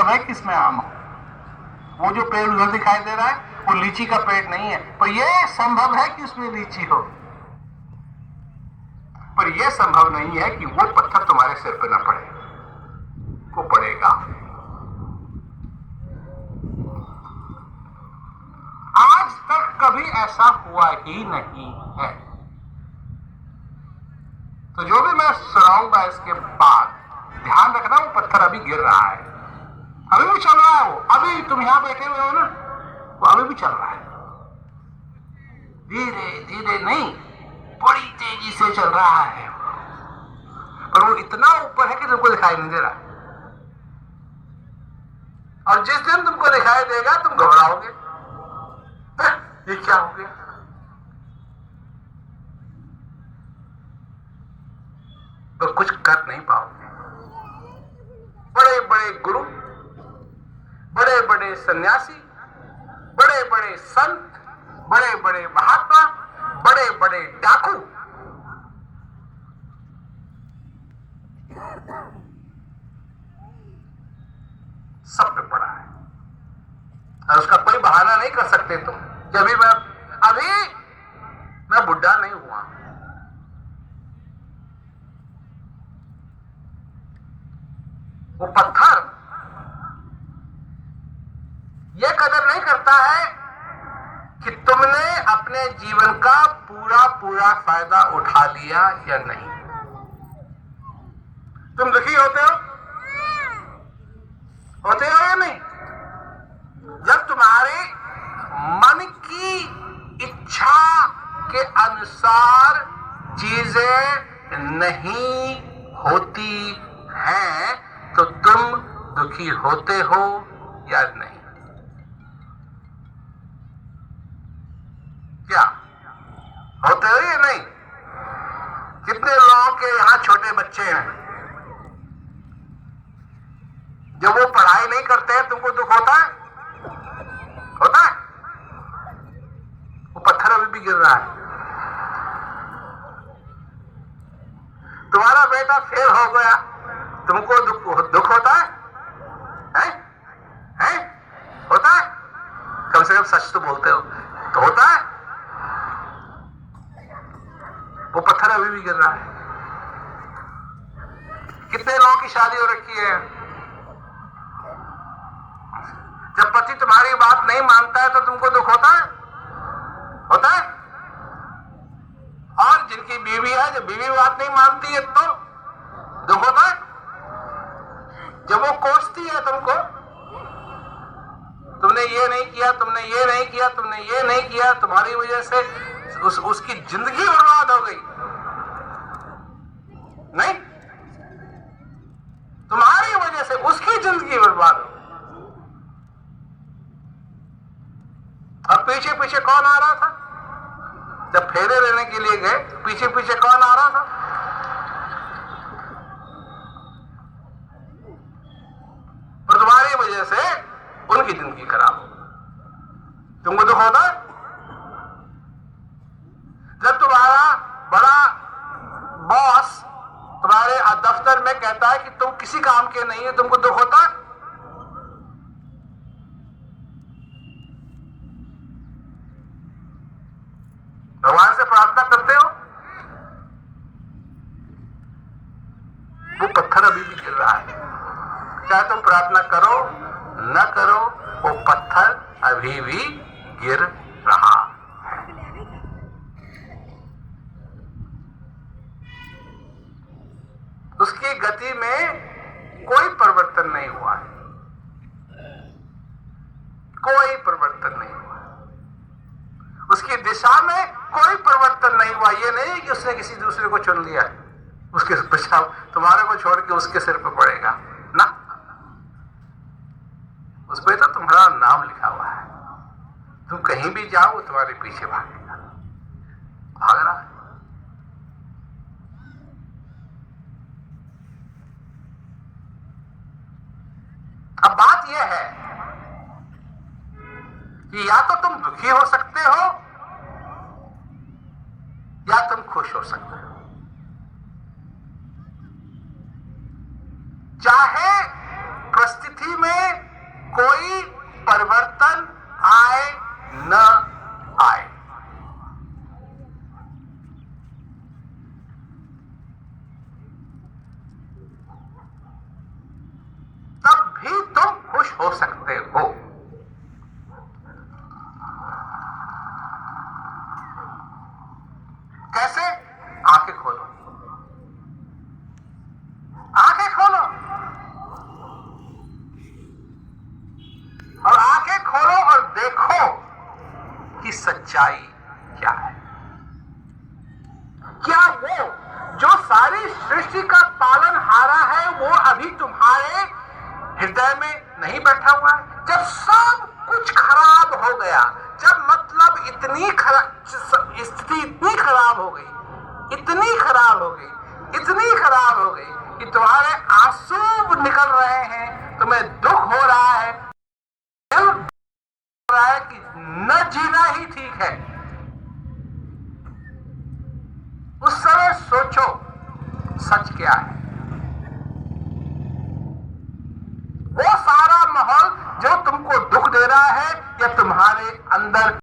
संभव है कि इसमें आम हो। वो जो पेड़ उधर दिखाई दे रहा है वो लीची का पेड़ नहीं है, पर यह संभव है कि उसमें लीची हो। पर यह संभव नहीं है कि वो पत्थर तुम्हारे सिर पे ना पड़े। वो पड़ेगा। आज तक कभी ऐसा हुआ ही नहीं है। तो जो भी मैं सुनाऊंगा इसके बाद ध्यान रखना, वो पत्थर अभी गिर रहा है, अभी भी चल रहा है। वो अभी तुम यहां बैठे हुए हो ना, वो अभी भी चल रहा है। धीरे धीरे नहीं, बड़ी तेजी से चल रहा है, पर वो इतना ऊपर है कि तुमको दिखाई नहीं दे रहा। और जिस दिन तुमको दिखाई देगा तुम घबराओगे, ये क्या हो गया। तो कुछ कर नहीं पाओगे। बड़े बड़े गुरु, बड़े बड़े सन्यासी, बड़े बड़े संत, बड़े बड़े महात्मा, बड़े बड़े डाकू, सब पे पड़ा है। और उसका कोई बहाना नहीं कर सकते तुम कि अभी मैं बुढ़ा नहीं हुआ। वो पत्थर यह कदर नहीं करता है कि तुमने अपने जीवन का पूरा पूरा फायदा उठा लिया या नहीं। तुम दुखी होते हो या नहीं? जब तुम्हारे मन की इच्छा के अनुसार चीजें नहीं होती हैं तो तुम दुखी होते हो या नहीं? क्या होते हो या नहीं? कितने लोगों के यहां छोटे बच्चे हैं, जब वो पढ़ाई नहीं करते हैं तुमको दुख होता है? होता है? वो पत्थर अभी भी गिर रहा है। तुम्हारा बेटा फेल हो गया, तुमको दुख होता है? हैं? होता है? कम से कम सच तो बोलते हो। तो होता है? वो पत्थर अभी भी गिर रहा है। कितने लोगों की शादी हो रखी है, जब पति तुम्हारी बात नहीं मानता है तो तुमको दुख होता है? होता है? और जिनकी बीवी है, जब बीवी बात नहीं मानती है तो दुख होता है? जब वो कोसती है तुमको, तुमने ये नहीं किया, तुमने ये नहीं किया, तुमने ये नहीं किया, तुम्हारी वजह से उसकी जिंदगी बर्बाद हो गई, नहीं? तुम्हारी वजह से उसकी जिंदगी बर्बाद हो गई। अब पीछे पीछे कौन आ रहा था? जब फेरे लेने के लिए गए पीछे पीछे कौन आ रहा था? और तुम्हारी वजह से उनकी जिंदगी खराब हो। तुमको दुख होता है? जब तुम्हारा बड़ा बॉस तुम्हारे दफ्तर में कहता है कि तुम किसी काम के नहीं है, तुमको दुख होता है? भगवान से प्रार्थना करते हो? वो पत्थर अभी भी गिर रहा है। चाहे तुम प्रार्थना करो न करो, वो पत्थर अभी भी गिर रहा है। उसकी गति में कोई परिवर्तन नहीं हुआ है, कोई परिवर्तन नहीं हुआ। उसकी दिशा में कोई परिवर्तन नहीं हुआ। ये नहीं कि उसने किसी दूसरे को चुन लिया, उसके पेशाब तुम्हारे को छोड़ के उसके सिर पर पड़ेगा ना। उस पे तो तुम्हारा नाम लिखा हुआ है। तुम कहीं भी जाओ वो तुम्हारे पीछे भागेगा, भाग रहा है। अब बात यह है कि या तो तुम दुखी हो सकते हो या तुम खुश हो सकते हो। चाहे परिस्थिति में कोई परिवर्तन आए न आए, तब भी तुम खुश हो सकते हो। कैसे? आंखें खोलो, आंखें खोलो और आंखें खोलो और देखो कि सच्चाई क्या है। क्या वो जो सारी सृष्टि का पालनहारा है वो अभी तुम्हारे हृदय में नहीं बैठा हुआ है? जब सब कुछ खराब हो गया, जब मतलब इतनी स्थिति इतनी खराब हो गई, इतनी खराब हो गई, इतनी खराब हो गई कि तुम्हारे आंसू निकल रहे हैं, तुम्हें दुख हो रहा है, दिल हो रहा है कि न जीना ही ठीक है, उस समय सोचो सच क्या है। वो सारा माहौल जो तुमको दुख दे रहा है या तुम्हारे अंदर